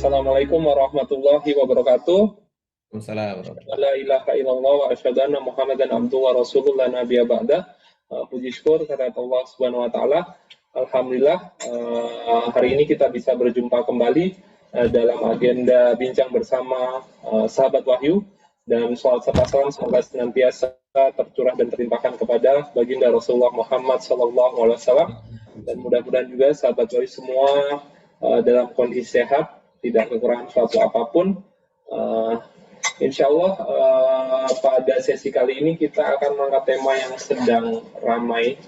Assalamualaikum warahmatullahi wabarakatuh. Waalaikumsalam. La ilaha illallah wa asyhadu anna Muhammadan abduhu wa rasulullah nabiyya ba'da. Puji syukur kepada Allah Subhanahu wa taala. Alhamdulillah hari ini kita bisa berjumpa kembali dalam agenda bincang bersama sahabat Wahyu, dan sholawat serta salam semoga senantiasa tercurah dan terlimpahkan kepada baginda Rasulullah Muhammad SAW, dan mudah-mudahan juga sahabat Wahyu semua dalam kondisi sehat, tidak kekurangan suatu apapun. Insya Allah pada sesi kali ini kita akan mengangkat tema yang sedang ramai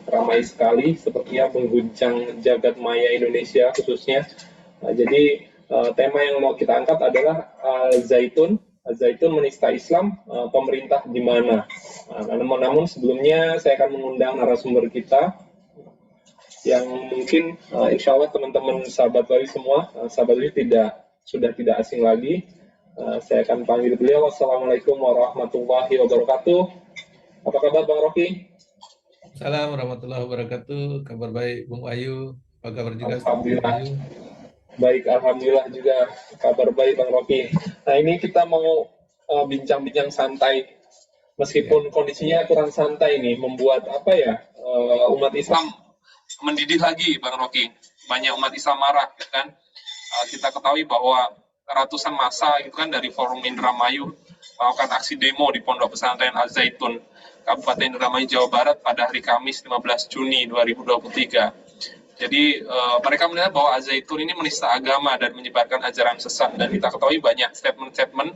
sekali, sepertinya mengguncang jagat maya Indonesia khususnya. Jadi tema yang mau kita angkat adalah Zaitun menista Islam, pemerintah di mana? Namun sebelumnya saya akan mengundang narasumber kita yang mungkin insya Allah teman-teman sahabat Wahyu semua, sahabat Wahyu sudah tidak asing lagi. Saya akan panggil beliau. Assalamualaikum warahmatullahi wabarakatuh. Apa kabar Bang Rocky? Assalamualaikum warahmatullahi wabarakatuh. Kabar baik Bung Wahyu. Apa kabar juga? Alhamdulillah. Baik, alhamdulillah juga kabar baik Bang Rocky. Nah, ini kita mau bincang-bincang santai. Meskipun kondisinya kurang santai nih, membuat umat Islam mendidih lagi Bang Rocky. Banyak umat Islam marah, kan? Kita ketahui bahwa ratusan massa itu kan dari Forum Indramayu melakukan aksi demo di Pondok Pesantren Al-Zaitun, Kabupaten Indramayu, Jawa Barat pada hari Kamis 15 Juni 2023. Jadi mereka menilai bahwa Al-Zaitun ini menista agama dan menyebarkan ajaran sesat, dan kita ketahui banyak statement-statement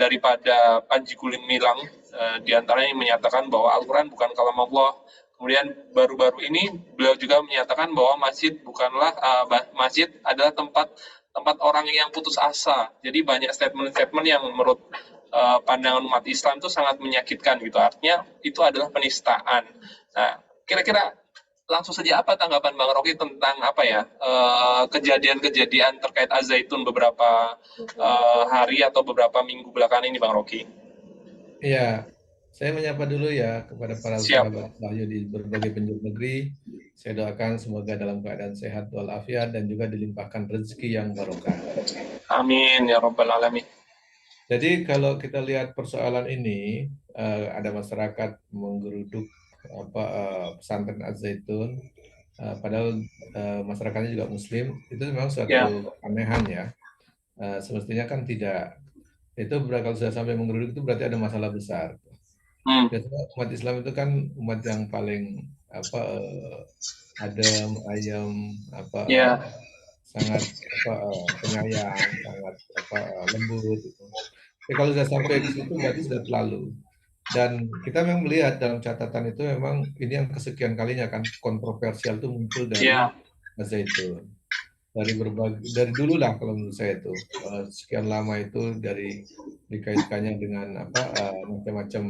daripada Panji Gumilang, diantaranya yang menyatakan bahwa Al-Quran bukan kalam Allah. Kemudian baru-baru ini beliau juga menyatakan bahwa masjid masjid adalah tempat orang yang putus asa. Jadi banyak statement-statement yang menurut pandangan umat Islam itu sangat menyakitkan gitu. Artinya itu adalah penistaan. Nah, kira-kira langsung saja apa tanggapan Bang Rocky tentang kejadian-kejadian terkait Az-Zaitun beberapa hari atau beberapa minggu belakangan ini, Bang Rocky? Iya, saya menyapa dulu ya kepada para sahabat Wahyu di berbagai penjuru negeri. Saya doakan semoga dalam keadaan sehat walafiat dan juga dilimpahkan rezeki yang barokah. Amin ya rabbal alamin. Jadi kalau kita lihat persoalan ini, ada masyarakat menggeruduk pesantren Az-Zaitun, padahal masyarakatnya juga Muslim, itu memang suatu keanehan ya. Semestinya kan tidak. Itu kalau sudah sampai menggeruduk itu berarti ada masalah besar. Biasanya umat Islam itu kan umat yang paling adem, ayem, sangat penyayang, sangat lembut. Gitu. Tapi kalau sudah sampai ke situ berarti sudah terlalu. Dan kita memang melihat dalam catatan itu memang ini yang kesekian kalinya kan kontroversial itu muncul dari Az-Zaitun. Dari dulu lah kalau menurut saya itu sekian lama itu dari dikaitkannya dengan macam-macam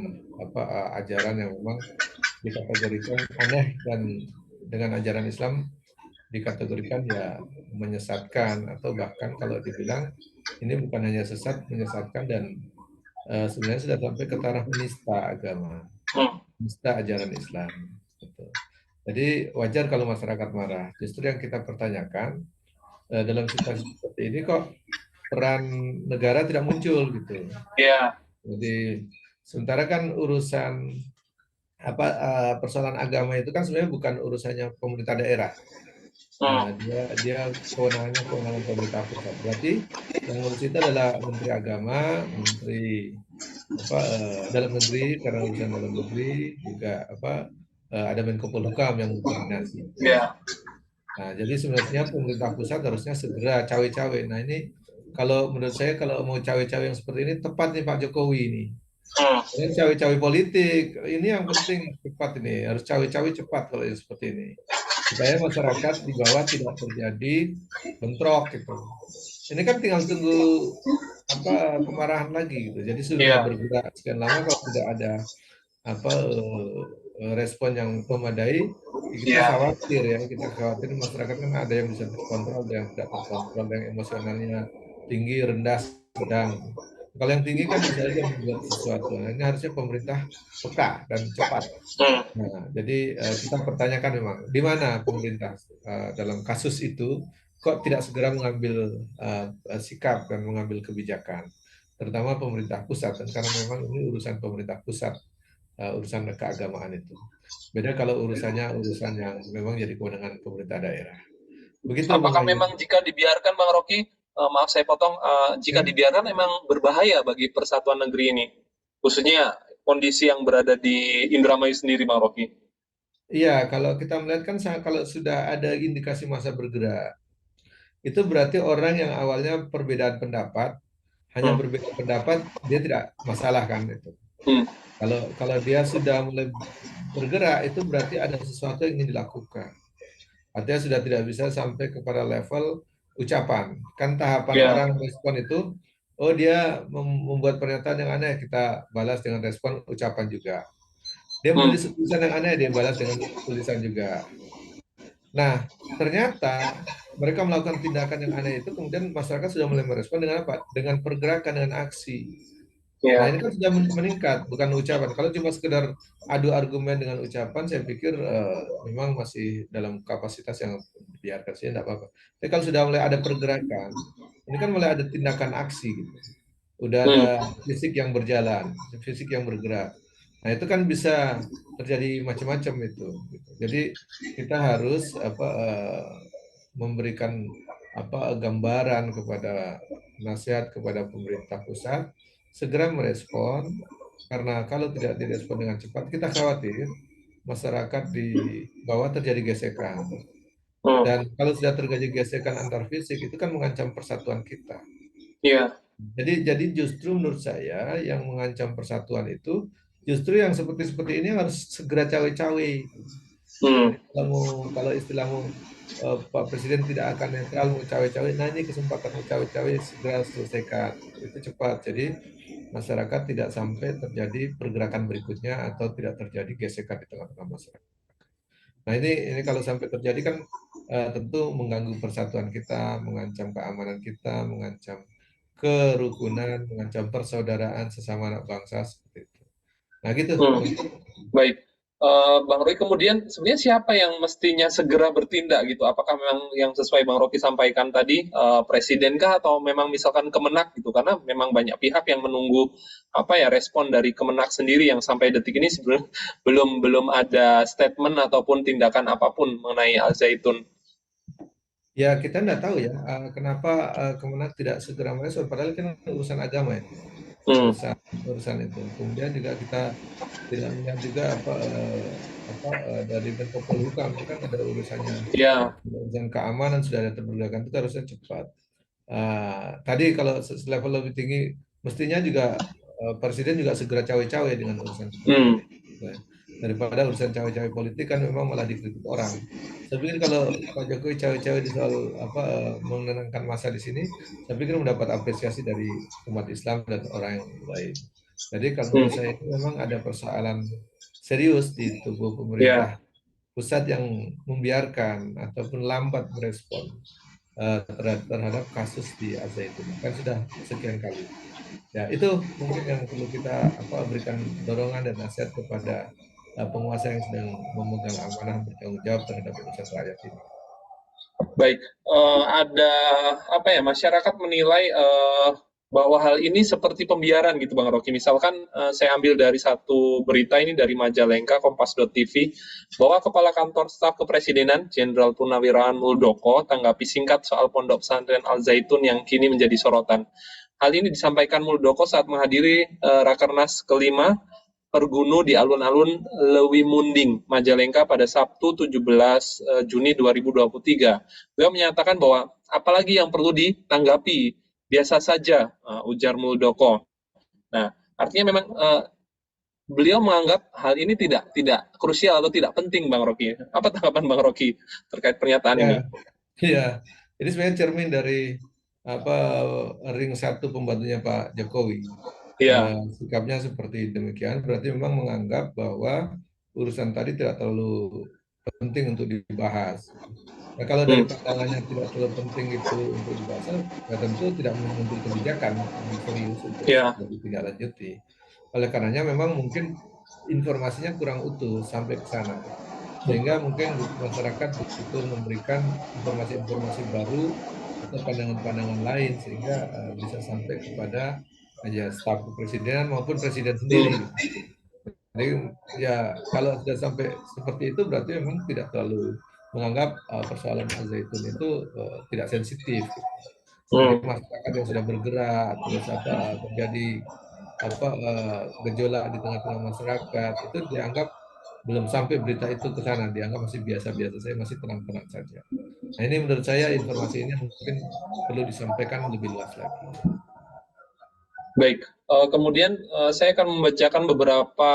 ajaran yang memang dikategorikan aneh, dan dengan ajaran Islam dikategorikan ya menyesatkan, atau bahkan kalau dibilang ini bukan hanya sesat, menyesatkan, dan sebenarnya sudah sampai ke taraf menista agama, menista ajaran Islam. Gitu. Jadi wajar kalau masyarakat marah. Justru yang kita pertanyakan, dalam situasi seperti ini kok peran negara tidak muncul gitu. Jadi sementara kan urusan persoalan agama itu kan sebenarnya bukan urusannya pemerintah daerah. Nah, dia kewenangannya kewenangan pemerintah pusat. Berarti yang ngurus itu adalah Menteri Agama, Menteri Dalam Negeri, karena urusan dalam negeri juga ada Menko Polhukam yang koordinasi. Nah, jadi sebenarnya pemerintah pusat harusnya segera cawe-cawe. Nah, ini kalau menurut saya kalau mau cawe-cawe yang seperti ini tepat nih Pak Jokowi ini. Ini cawe-cawe politik, ini yang penting cepat ini, harus cawe-cawe cepat kalau yang seperti ini. Supaya masyarakat di bawah tidak terjadi bentrok gitu. Ini kan tinggal tunggu kemarahan lagi gitu. Jadi sudah bergerak sekian lama, kalau tidak ada respon yang memadai, kita khawatir ya, masyarakat kan ada yang bisa terkontrol, ada yang tidak terkontrol, ada yang emosionalnya tinggi, rendah, sedang. Kalau yang tinggi kan bisa saja membuat sesuatu. Nah, ini harusnya pemerintah peka dan cepat. Nah, jadi kita pertanyakan memang di mana pemerintah dalam kasus itu, kok tidak segera mengambil sikap dan mengambil kebijakan, terutama pemerintah pusat, dan karena memang ini urusan pemerintah pusat, urusan keagamaan itu. Beda kalau urusan yang memang jadi kewenangan pemerintah daerah. Begitu Bang Apakah Ayu. memang jika dibiarkan Bang Rocky, maaf saya potong, jika Ya. dibiarkan memang berbahaya bagi persatuan negeri ini, khususnya kondisi yang berada di Indramayu sendiri Bang Rocky? Iya, kalau kita melihat kan kalau sudah ada indikasi massa bergerak, itu berarti orang yang awalnya perbedaan pendapat, hanya Hmm. berbeda pendapat, dia tidak masalah kan itu. Hmm. Kalau dia sudah mulai bergerak, itu berarti ada sesuatu yang ingin dilakukan. Artinya sudah tidak bisa sampai kepada level ucapan. Kan tahapan Ya. orang respon itu, oh dia membuat pernyataan yang aneh, kita balas dengan respon ucapan juga. Dia Hmm. menulis tulisan yang aneh, dia balas dengan tulisan juga. Nah, ternyata mereka melakukan tindakan yang aneh itu, kemudian masyarakat sudah mulai merespon dengan apa? Dengan pergerakan, dengan aksi. Nah, Ya. ini kan sudah meningkat, bukan ucapan. Kalau cuma sekedar adu argumen dengan ucapan, saya pikir memang masih dalam kapasitas yang dibiarkan sih, tidak apa-apa. Tapi kalau sudah mulai ada pergerakan, ini kan mulai ada tindakan aksi gitu. Udah ada Hmm. fisik yang berjalan, fisik yang bergerak. Nah, itu kan bisa terjadi macam-macam itu. Gitu. Jadi kita harus memberikan gambaran kepada nasihat kepada pemerintah pusat, segera merespon, karena kalau tidak direspon dengan cepat, kita khawatir masyarakat di bawah terjadi gesekan. Hmm. Dan kalau sudah terjadi gesekan antar fisik, itu kan mengancam persatuan kita. Ya. Jadi justru menurut saya yang mengancam persatuan itu justru yang seperti ini harus segera cawe-cawe. Hmm. Jadi kalau istilahmu Pak Presiden tidak akan netral mau cawe-cawe, nah ini kesempatan mau cawe-cawe segera selesaikan. Itu cepat. Jadi masyarakat tidak sampai terjadi pergerakan berikutnya atau tidak terjadi gesekan di tengah-tengah masyarakat. Nah ini kalau sampai terjadi kan tentu mengganggu persatuan kita, mengancam keamanan kita, mengancam kerukunan, mengancam persaudaraan sesama anak bangsa seperti itu. Nah gitu. Hmm. Baik. Bang Roy, kemudian sebenarnya siapa yang mestinya segera bertindak gitu? Apakah memang yang sesuai Bang Rocky sampaikan tadi, presidenkah atau memang misalkan Kemenak gitu? Karena memang banyak pihak yang menunggu apa ya respon dari Kemenak sendiri yang sampai detik ini sebenarnya belum ada statement ataupun tindakan apapun mengenai Al Zaitun. Ya kita tidak tahu ya kenapa Kemenak tidak segera merespon, padahal kan urusan agama ya, Hmm. urusan urusan itu. Kemudian juga kita tidak melihat juga dari Menko Polhukam itu kan ada urusannya, Ya. urusan keamanan sudah ada terberdakan itu harusnya cepat. Tadi kalau level lebih tinggi, mestinya juga Presiden juga segera cawe-cawe dengan urusan seperti Hmm. ini. Nah, daripada urusan cawe-cawe politik kan memang malah dikritik orang. Saya pikir kalau Pak Jokowi cawe-cawe di soal menenangkan masa di sini, saya pikir mendapat apresiasi dari umat Islam dan orang yang baik. Jadi kalau Hmm. menurut saya itu memang ada persoalan serius di tubuh Ya. pemerintah pusat yang membiarkan ataupun lambat merespon terhadap kasus di Al Zaitun. Kan sudah sekian kali. Ya, itu mungkin yang perlu kita berikan dorongan dan nasihat kepada penguasa yang sedang memegang amanah bertanggung jawab terhadap urusan rakyat ini. Baik, ada apa ya, masyarakat menilai bahwa hal ini seperti pembiaran gitu Bang Rocky. Misalkan saya ambil dari satu berita ini dari Majalengka Kompas.tv bahwa Kepala Kantor Staf Kepresidenan Jenderal Purnawirawan Muldoko tanggapi singkat soal Pondok Pesantren Al Zaitun yang kini menjadi sorotan. Hal ini disampaikan Muldoko saat menghadiri Rakernas kelima Pergunu di alun-alun Lewi Munding, Majalengka pada Sabtu 17 Juni 2023. Beliau menyatakan bahwa apalagi yang perlu ditanggapi, biasa saja, ujar Muldoko. Nah, artinya memang beliau menganggap hal ini tidak krusial atau tidak penting, Bang Rocky. Apa tanggapan Bang Rocky terkait pernyataan Ya, ini? ya. Ini sebenarnya cermin dari apa ring satu pembantunya Pak Jokowi. Iya. Sikapnya seperti demikian, berarti memang menganggap bahwa urusan tadi tidak terlalu penting untuk dibahas. Nah, kalau dari Hmm. pandangannya tidak terlalu penting itu untuk dibahas, ya tentu tidak mengambil kebijakan yang serius untuk Ya. ditindaklanjuti. Oleh karenanya memang mungkin informasinya kurang utuh sampai ke sana. sehingga mungkin masyarakat butuh memberikan informasi-informasi baru atau pandangan-pandangan lain sehingga bisa sampai kepada staf kepresidenan maupun presiden sendiri. Hmm. Jadi ya kalau sudah sampai seperti itu berarti memang tidak terlalu menganggap persoalan Al-Zaitun itu tidak sensitif. Jadi Hmm. masyarakat yang sudah bergerak terus terjadi gejolak di tengah-tengah masyarakat itu dianggap belum sampai berita itu ke sana, dianggap masih biasa-biasa saja, masih tenang-tenang saja. Nah ini menurut saya informasi ini mungkin perlu disampaikan lebih luas lagi. Baik, kemudian saya akan membacakan beberapa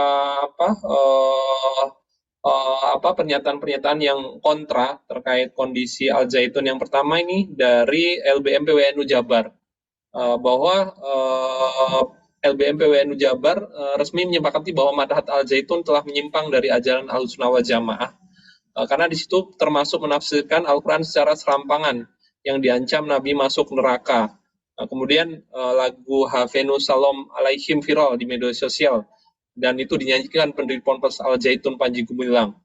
pernyataan-pernyataan yang kontra terkait kondisi Al Zaitun. Yang pertama ini dari LBM PWNU Jabar, bahwa LBM PWNU Jabar resmi menyepakati bahwa Madhat Al Zaitun telah menyimpang dari ajaran Ahlussunnah wal Jamaah, karena di situ termasuk menafsirkan Al-Quran secara serampangan yang diancam Nabi masuk neraka. Kemudian lagu Hafenu Salam Alaihim viral di media sosial, dan itu dinyanyikan pendiri Ponpes Al Zaitun Panji Gumilang.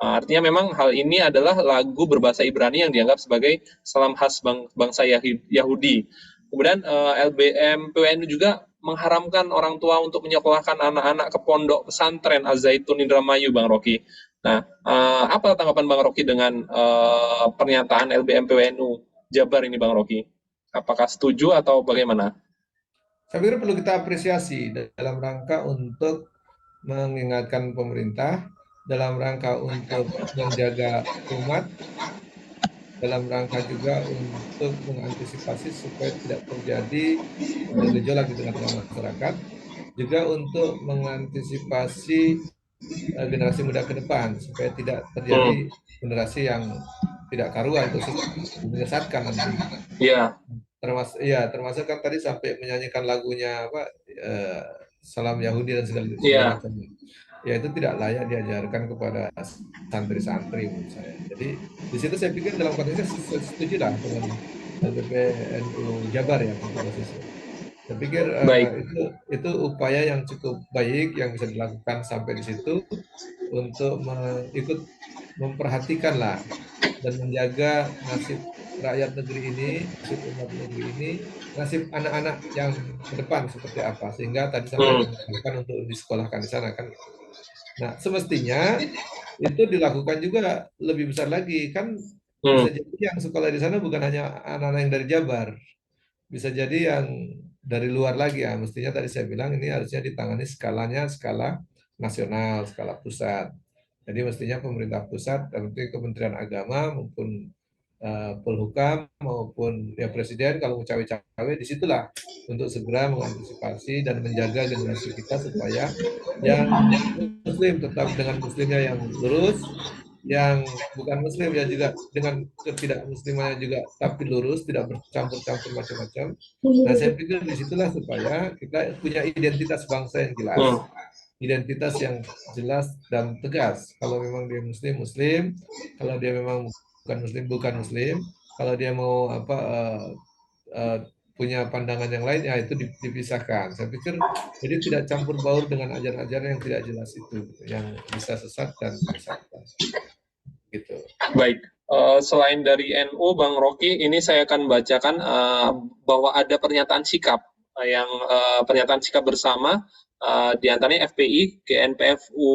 Artinya memang hal ini adalah lagu berbahasa Ibrani yang dianggap sebagai salam khas bangsa Yahudi. Kemudian LBM PWNU juga mengharamkan orang tua untuk menyekolahkan anak-anak ke pondok pesantren Al Zaitun Indramayu, Bang Rocky. Nah, apa tanggapan Bang Rocky dengan pernyataan LBM PWNU Jabar ini, Bang Rocky? Apakah setuju atau bagaimana? Saya pikir perlu kita apresiasi dalam rangka untuk mengingatkan pemerintah, dalam rangka untuk menjaga umat, dalam rangka juga untuk mengantisipasi supaya tidak terjadi gejolak di tengah-tengah masyarakat, juga untuk mengantisipasi generasi muda ke depan supaya tidak terjadi generasi yang tidak karuan atau menyesatkan nanti. Iya. Termasuk kan tadi sampai menyanyikan lagunya Salam Yahudi dan segala Iya. macamnya. Ya itu tidak layak diajarkan kepada santri-santri menurut saya. Jadi di situ saya pikir dalam konteksnya setuju lah dengan LBPNU Jabar ya pada posisi. Saya pikir Baik. itu upaya yang cukup baik yang bisa dilakukan sampai di situ untuk ikut memperhatikan lah dan menjaga nasib rakyat negeri ini, nasib umat negeri ini, nasib anak-anak yang ke depan seperti apa, sehingga tadi sampai dilakukan untuk disekolahkan di sana kan. Nah, semestinya itu dilakukan juga lebih besar lagi kan, bisa jadi yang sekolah di sana bukan hanya anak-anak yang dari Jabar, bisa jadi yang dari luar lagi ya. Mestinya tadi saya bilang ini harusnya ditangani skalanya skala nasional, skala pusat. Jadi mestinya pemerintah pusat, seperti Kementerian Agama maupun Polhukam maupun ya Presiden kalau mau cawe-cawe disitulah untuk segera mengantisipasi dan menjaga generasi kita supaya yang Muslim tetap dengan Muslimnya yang lurus, yang bukan Muslim ya juga dengan ketidakmuslimannya juga tapi lurus, tidak bercampur-campur macam-macam. Nah saya pikir disitulah supaya kita punya identitas bangsa yang jelas, identitas yang jelas dan tegas. Kalau memang dia Muslim, Muslim. Kalau dia memang bukan Muslim, bukan Muslim. Kalau dia mau punya pandangan yang lain, ya itu dipisahkan. Saya pikir jadi tidak campur baur dengan ajaran-ajaran yang tidak jelas itu, yang bisa sesat dan menyesatkan. Gitu. Baik. Selain dari NU, Bang Rocky, ini saya akan bacakan bahwa ada pernyataan sikap pernyataan sikap bersama di antaranya FPI, GNPFU,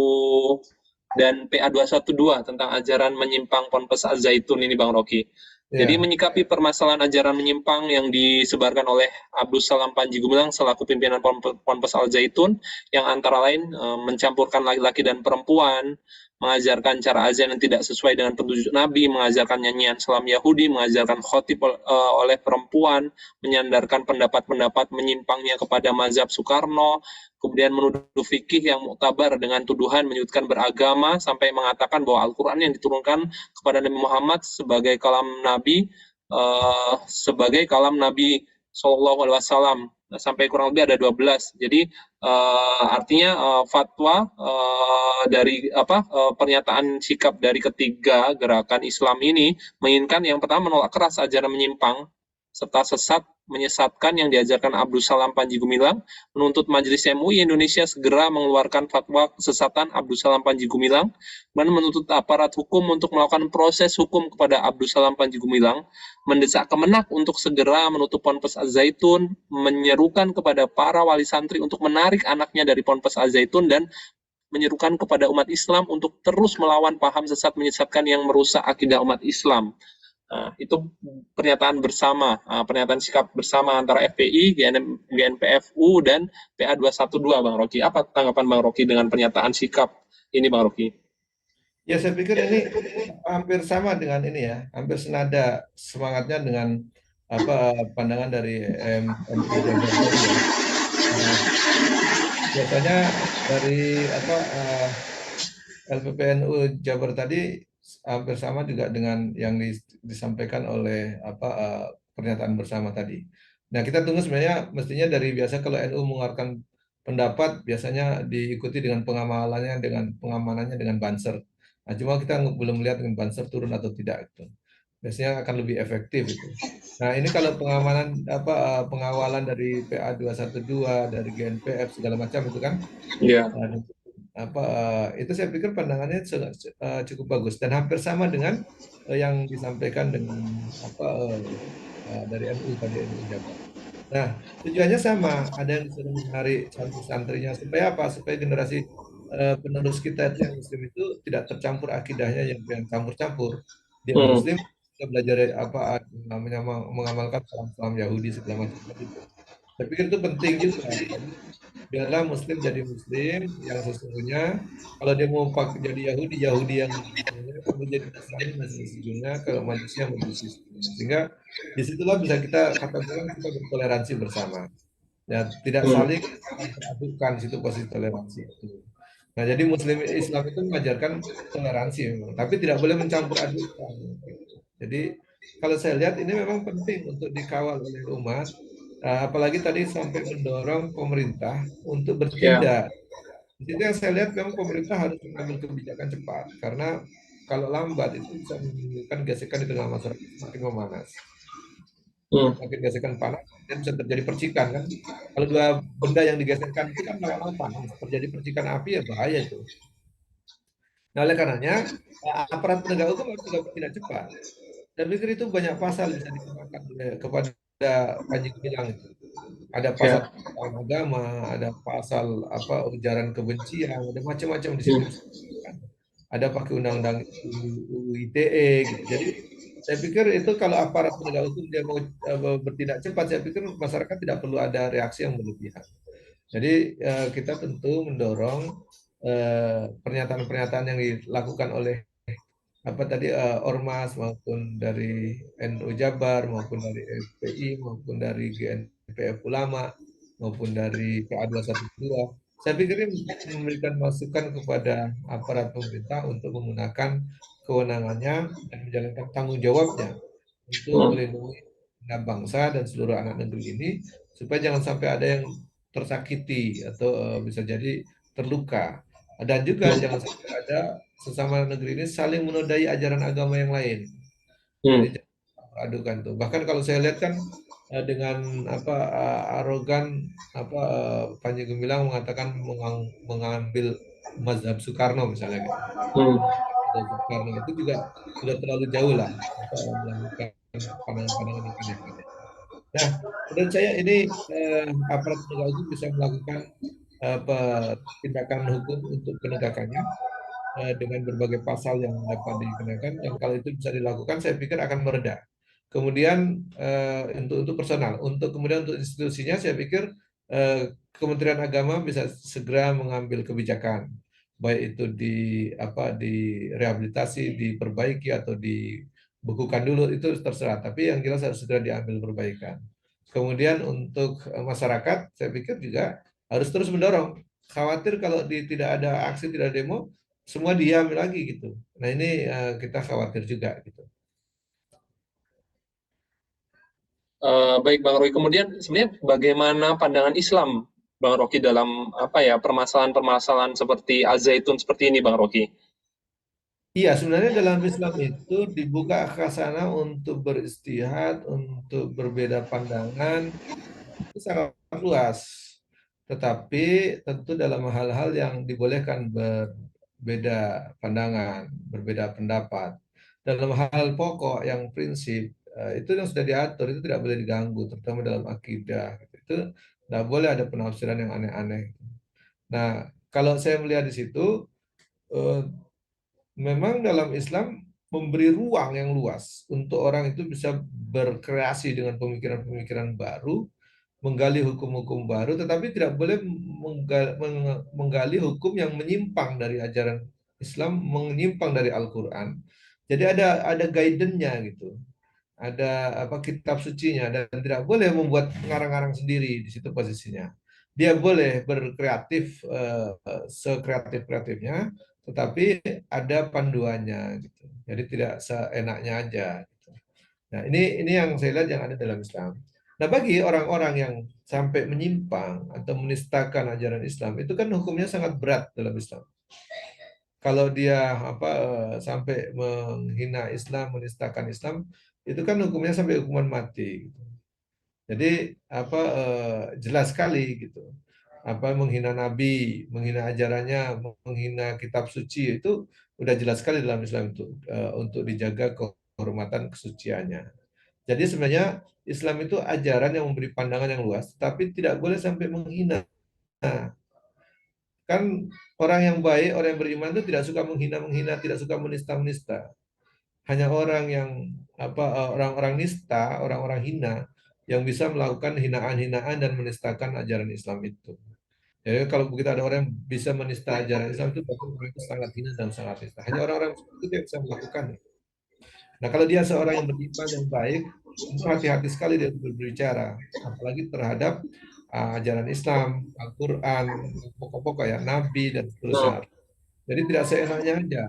dan PA212 tentang ajaran menyimpang Ponpes Al Zaitun ini, Bang Rocky. Jadi menyikapi permasalahan ajaran menyimpang yang disebarkan oleh Abdus Salam Panji Gumilang selaku pimpinan Ponpes Al Zaitun, yang antara lain mencampurkan laki-laki dan perempuan, mengajarkan cara azan yang tidak sesuai dengan petunjuk Nabi, mengajarkan nyanyian salam Yahudi, mengajarkan khotib oleh perempuan, menyandarkan pendapat-pendapat menyimpangnya kepada mazhab Soekarno, kemudian menuduh fikih yang muktabar dengan tuduhan menyudutkan beragama, sampai mengatakan bahwa Al-Quran yang diturunkan kepada Nabi Muhammad sebagai kalam Nabi, Sallallahu Alaihi Wasallam, sampai kurang lebih ada 12. Jadi artinya fatwa dari pernyataan sikap dari ketiga gerakan Islam ini menginginkan yang pertama menolak keras ajaran menyimpang serta sesat menyesatkan yang diajarkan Abdus Salam Panji Gumilang, menuntut Majelis MUI Indonesia segera mengeluarkan fatwa kesesatan Abdus Salam Panji Gumilang, dan menuntut aparat hukum untuk melakukan proses hukum kepada Abdus Salam Panji Gumilang, mendesak Kemenak untuk segera menutup Ponpes Al-Zaitun, menyerukan kepada para wali santri untuk menarik anaknya dari Ponpes Al-Zaitun, dan menyerukan kepada umat Islam untuk terus melawan paham sesat menyesatkan yang merusak akidah umat Islam. Itu pernyataan bersama, pernyataan sikap bersama antara FPI, GNPFU, dan PA212, Bang Rocky. Apa tanggapan Bang Rocky dengan pernyataan sikap ini, Bang Rocky? Ya, saya pikir ini hampir sama dengan ini ya, hampir senada semangatnya dengan pandangan dari MUI Jabar tadi ya. Biasanya dari LPPNU Jabar tadi hampir sama juga dengan yang disampaikan oleh pernyataan bersama tadi. Nah, kita tunggu sebenarnya mestinya dari biasa kalau NU mengeluarkan pendapat biasanya diikuti dengan pengamanannya dengan banser. Nah, cuma kita belum lihat dengan banser turun atau tidak itu. Biasanya akan lebih efektif itu. Nah, ini kalau pengawalan dari PA212, dari GNPF segala macam itu kan. Iya. Itu saya pikir pandangannya cukup bagus dan hampir sama dengan yang disampaikan dengan dari MUI tadi, MUI Jabar. Nah, tujuannya sama, ada yang disuruh menarik santri-santrinya supaya apa? Supaya generasi penerus kita itu yang Muslim itu tidak tercampur akidahnya yang campur-campur. Dia Muslim, dia belajar namanya mengamalkan salam-salam Yahudi segala macam itu. Saya pikir itu penting juga. Jadi, biarlah Muslim jadi Muslim yang sesungguhnya. Kalau dia mau jadi Yahudi, Yahudi yang sesungguhnya. Kalau jadi Nasrani, Nasrani sesungguhnya. Kalau Majusi, Majusi sesungguhnya. Sehingga disitulah bisa kita katakan kita bertoleransi bersama. Ya, tidak saling meragukan situ posisi toleransi itu. Nah, jadi Muslim Islam itu mengajarkan toleransi memang, tapi tidak boleh mencampur adukan. Jadi kalau saya lihat ini memang penting untuk dikawal oleh umat. Apalagi tadi sampai mendorong pemerintah untuk bertindak. Di situ yang saya lihat memang pemerintah harus mengambil kebijakan cepat karena kalau lambat itu bisa menimbulkan gesekan di tengah masyarakat semakin memanas. Semakin gesekan panas dan bisa terjadi percikan kan. Kalau dua benda yang digeserkan itu kan lama-lama panas, terjadi percikan api ya bahaya itu. Nah, oleh karenanya aparat penegak hukum harus juga bertindak cepat. Dan pikir itu banyak pasal bisa dikenakan kepada Panji Gumilang itu. Ada pasal agama, ada pasal ujaran kebencian, ada macam-macam di situ. Ada pakai undang-undang ITE gitu. Jadi saya pikir itu kalau aparat penegak hukum dia mau bertindak cepat, saya pikir masyarakat tidak perlu ada reaksi yang berlebihan. Jadi kita tentu mendorong pernyataan-pernyataan yang dilakukan oleh Ormas maupun dari NU Jabar maupun dari FPI maupun dari GNPF Ulama maupun dari PA212. Saya pikir ini memberikan masukan kepada aparat pemerintah untuk menggunakan kewenangannya dan menjalankan tanggung jawabnya untuk melindungi bangsa dan seluruh anak negeri ini supaya jangan sampai ada yang tersakiti atau bisa jadi terluka. Dan juga jangan sampai ada sesama negeri ini saling menodai ajaran agama yang lain. Jadi jangan adukan tuh. Bahkan kalau saya lihat kan dengan arogan Panji Gumilang mengatakan mengambil mazhab Soekarno misalnya gitu. Soekarno itu juga sudah terlalu jauh lah melakukan pandangan-pandangan yang aneh-aneh. Nah, menurut saya ini aparat penegak hukum bisa melakukan tindakan hukum untuk penegakannya dengan berbagai pasal yang dapat dikenakan, dan kalau itu bisa dilakukan saya pikir akan mereda. Kemudian untuk personal, kemudian untuk institusinya saya pikir Kementerian Agama bisa segera mengambil kebijakan, baik itu direhabilitasi, diperbaiki atau dibekukan dulu itu terserah, tapi yang jelas harus segera diambil perbaikan. Kemudian untuk masyarakat saya pikir juga harus terus mendorong. Khawatir kalau tidak ada aksi, tidak ada demo, semua diam lagi gitu. Nah, ini kita khawatir juga gitu. Baik Bang Roy, kemudian sebenarnya bagaimana pandangan Islam Bang Rocky dalam permasalahan-permasalahan seperti Al-Zaitun seperti ini Bang Rocky? Iya, sebenarnya dalam Islam itu dibuka ke sana untuk beristihad, untuk berbeda pandangan, itu sangat luas. Tetapi tentu dalam hal-hal yang dibolehkan berbeda pandangan, berbeda pendapat. Dalam hal pokok yang prinsip, itu yang sudah diatur, itu tidak boleh diganggu, terutama dalam akidah. Itu tidak boleh ada penafsiran yang aneh-aneh. Nah, kalau saya melihat di situ, eh, memang dalam Islam memberi ruang yang luas untuk orang itu bisa berkreasi dengan pemikiran-pemikiran baru, menggali hukum-hukum baru, tetapi tidak boleh menggali hukum yang menyimpang dari ajaran Islam, menyimpang dari Al-Quran. Jadi ada guidance-nya gitu, ada apa kitab sucinya, dan tidak boleh membuat ngarang-ngarang sendiri di situ posisinya. Dia boleh berkreatif sekreatif-kreatifnya, tetapi ada panduannya gitu. Jadi tidak seenaknya aja gitu. Nah, ini yang saya lihat yang ada dalam Islam. Nah, bagi orang-orang yang sampai menyimpang atau menistakan ajaran Islam, itu kan hukumnya sangat berat dalam Islam. Kalau dia sampai menghina Islam, menistakan Islam, itu kan hukumnya sampai hukuman mati gitu. Jadi jelas sekali gitu. Menghina Nabi, menghina ajarannya, menghina kitab suci itu udah jelas sekali dalam Islam itu untuk dijaga kehormatan kesuciannya. Jadi sebenarnya Islam itu ajaran yang memberi pandangan yang luas, tapi tidak boleh sampai menghina. Kan orang yang baik, orang yang beriman itu tidak suka menghina-menghina, tidak suka menista-menista. Hanya orang yang orang-orang nista, orang-orang hina yang bisa melakukan hinaan-hinaan dan menistakan ajaran Islam itu. Jadi kalau begitu ada orang yang bisa menista ajaran Islam itu berarti orang itu sangat hina dan sangat nista. Hanya orang-orang seperti itu yang bisa melakukan. Nah, kalau dia seorang yang beriman yang baik, tentu hati-hati sekali dia berbicara, apalagi terhadap ajaran Islam, Al-Quran, pokok-pokok ya, Nabi dan seterusnya. Jadi tidak seenaknya aja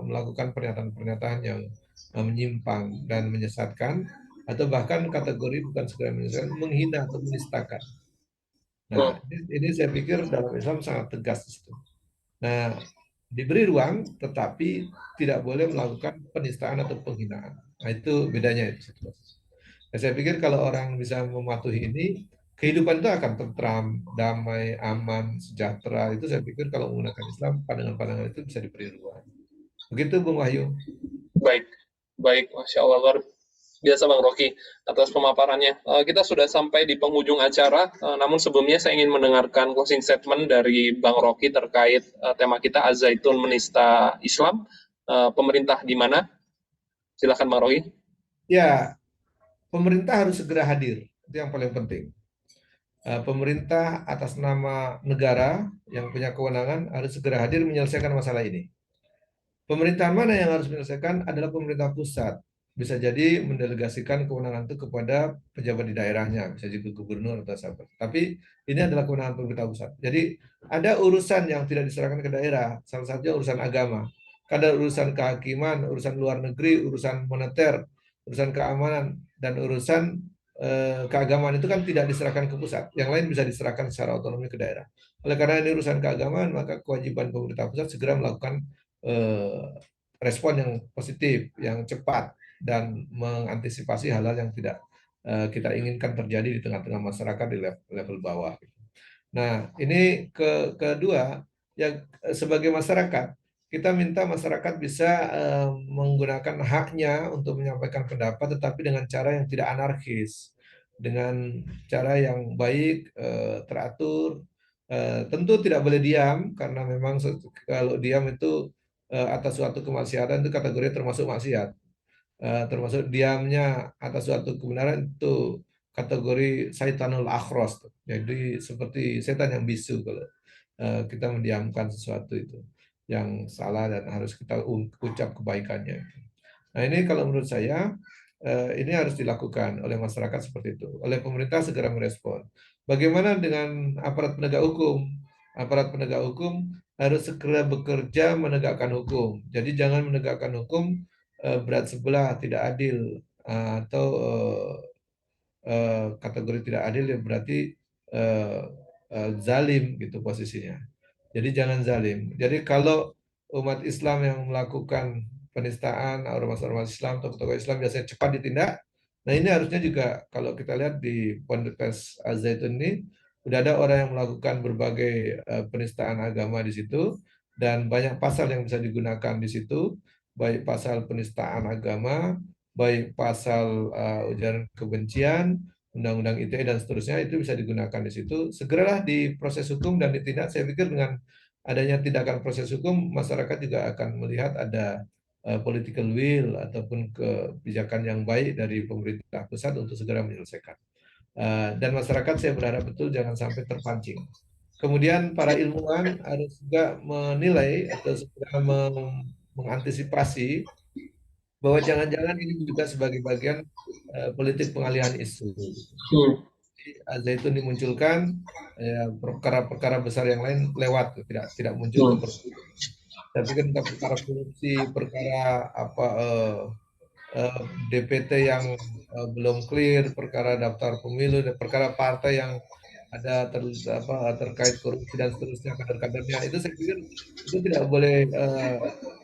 melakukan pernyataan-pernyataan yang menyimpang dan menyesatkan, atau bahkan kategori bukan sekedar menyesatkan, menghina atau menistakan. Nah, ini saya pikir dalam Islam sangat tegas di situ. Nah, diberi ruang, tetapi tidak boleh melakukan penistaan atau penghinaan. Nah, itu bedanya itu. Nah, saya pikir kalau orang bisa mematuhi ini, kehidupan itu akan tentram, damai, aman, sejahtera. Itu saya pikir kalau menggunakan Islam, pandangan-pandangan itu bisa diberi ruang. Begitu, Bung Wahyu. Baik, baik, Masya Allah, luar biasa Bang Rocky atas pemaparannya. Kita sudah sampai di penghujung acara, namun sebelumnya saya ingin mendengarkan closing statement dari Bang Rocky terkait tema kita Az-Zaitun menista Islam. Pemerintah di mana? Silakan Bang Rocky. Ya, pemerintah harus segera hadir. Itu yang paling penting. Pemerintah atas nama negara yang punya kewenangan harus segera hadir menyelesaikan masalah ini. Pemerintahan mana yang harus menyelesaikan adalah pemerintah pusat. Bisa jadi mendelegasikan kewenangan itu kepada pejabat di daerahnya, bisa juga gubernur atau siapa. Tapi ini adalah kewenangan pemerintah pusat. Jadi ada urusan yang tidak diserahkan ke daerah, salah satunya urusan agama. Ada urusan kehakiman, urusan luar negeri, urusan moneter, urusan keamanan, dan urusan keagamaan itu kan tidak diserahkan ke pusat. Yang lain bisa diserahkan secara otonomi ke daerah. Oleh karena ini urusan keagamaan, maka kewajiban pemerintah pusat segera melakukan eh, respon yang positif, yang cepat, dan mengantisipasi hal-hal yang tidak kita inginkan terjadi di tengah-tengah masyarakat di level bawah. Nah, ini kedua, yang sebagai masyarakat, kita minta masyarakat bisa menggunakan haknya untuk menyampaikan pendapat, tetapi dengan cara yang tidak anarkis, dengan cara yang baik, teratur. Tentu tidak boleh diam, karena memang kalau diam itu atas suatu kemaksiatan itu kategori termasuk maksiat. Termasuk diamnya atas suatu kebenaran itu kategori syaitanul akhros. Jadi seperti setan yang bisu kalau kita mendiamkan sesuatu itu yang salah dan harus kita ucap kebaikannya. Nah, ini kalau menurut saya ini harus dilakukan oleh masyarakat seperti itu. Oleh pemerintah segera merespon. Bagaimana dengan aparat penegak hukum? Aparat penegak hukum harus segera bekerja menegakkan hukum. Jadi jangan menegakkan hukum berat sebelah, tidak adil, atau kategori tidak adil ya berarti zalim gitu posisinya. Jadi jangan zalim. Jadi kalau umat Islam yang melakukan penistaan, ormas-ormas Islam, tokoh-tokoh Islam biasanya cepat ditindak. Nah ini harusnya juga kalau kita lihat di Ponpes Al-Zaitun ini, sudah ada orang yang melakukan berbagai penistaan agama di situ, dan banyak pasal yang bisa digunakan di situ, baik pasal penistaan agama, baik pasal ujaran kebencian, undang-undang ITE dan seterusnya, itu bisa digunakan di situ. Segeralah diproses hukum dan ditindak. Saya pikir dengan adanya tindakan proses hukum, masyarakat juga akan melihat ada political will ataupun kebijakan yang baik dari pemerintah pusat untuk segera menyelesaikan. Dan masyarakat saya berharap betul jangan sampai terpancing. Kemudian para ilmuwan harus juga menilai atau segera mengantisipasi bahwa jangan-jangan ini juga sebagai bagian politik pengalihan isu. Al-Zaitun dimunculkan, perkara-perkara besar yang lain lewat, tidak muncul ke permukaan. Saya pikir perkara korupsi, perkara DPT yang belum clear, perkara daftar pemilu, dan perkara partai yang ada terkait korupsi dan seterusnya, kader-kadernya, itu saya pikir itu tidak boleh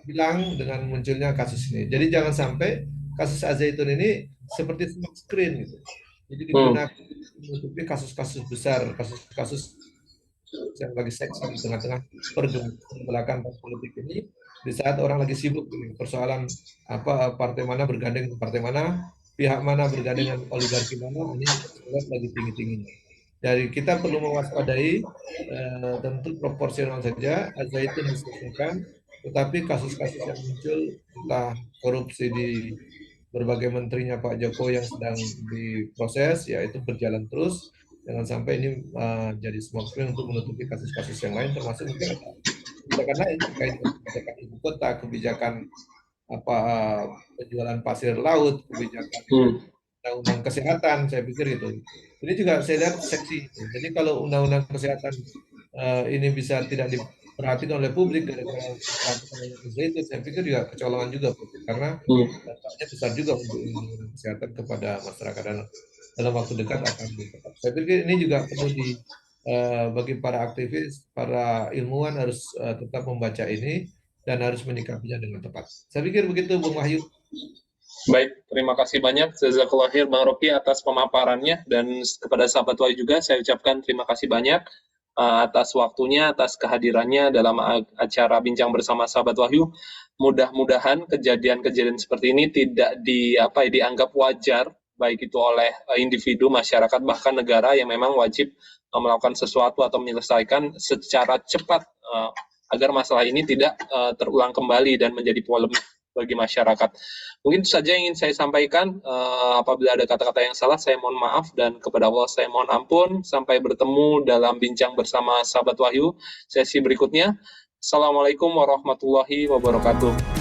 hilang dengan munculnya kasus ini. Jadi jangan sampai kasus Al-Zaitun ini seperti smoke screen gitu. Jadi digunakan menutupi kasus-kasus besar, kasus-kasus yang lagi seksi di tengah-tengah pergolakan politik ini, di saat orang lagi sibuk ini persoalan partai mana bergandeng ke partai mana, pihak mana bergandeng dengan oligarki mana, ini lagi tinggi-tingginya. Jadi kita perlu mewaspadai, tentu proporsional saja, Al-Zaitun diselesaikan, tetapi kasus-kasus yang muncul entah korupsi di berbagai menterinya Pak Jokowi yang sedang diproses, ya itu berjalan terus. Jangan sampai ini jadi smoke screen untuk menutupi kasus-kasus yang lain, termasuk mungkin kebijakan lain terkait kebijakan ibu kota, kebijakan penjualan pasir laut, kebijakan undang-undang kesehatan, saya pikir itu. Ini juga saya lihat seksi. Jadi kalau undang-undang kesehatan ini bisa tidak diperhatikan oleh publik gara-gara itu, saya pikir juga kecolongan juga, karena dampaknya besar juga untuk kesehatan kepada masyarakat dalam waktu dekat akan ditetap. Saya pikir ini juga perlu bagi para aktivis, para ilmuwan harus tetap membaca ini dan harus menyikapinya dengan tepat. Saya pikir begitu, Bung Wahyu. Baik, terima kasih banyak Jazakallah khair Bang Rocky atas pemaparannya, dan kepada sahabat Wahyu juga saya ucapkan terima kasih banyak atas waktunya, atas kehadirannya dalam acara Bincang Bersama Sahabat Wahyu. Mudah-mudahan kejadian-kejadian seperti ini tidak dianggap wajar, baik itu oleh individu, masyarakat, bahkan negara yang memang wajib melakukan sesuatu atau menyelesaikan secara cepat agar masalah ini tidak terulang kembali dan menjadi polemik bagi masyarakat. Mungkin itu saja yang ingin saya sampaikan. Apabila ada kata-kata yang salah, saya mohon maaf, dan kepada Allah saya mohon ampun. Sampai bertemu dalam Bincang Bersama Sahabat Wahyu sesi berikutnya. Assalamualaikum warahmatullahi wabarakatuh.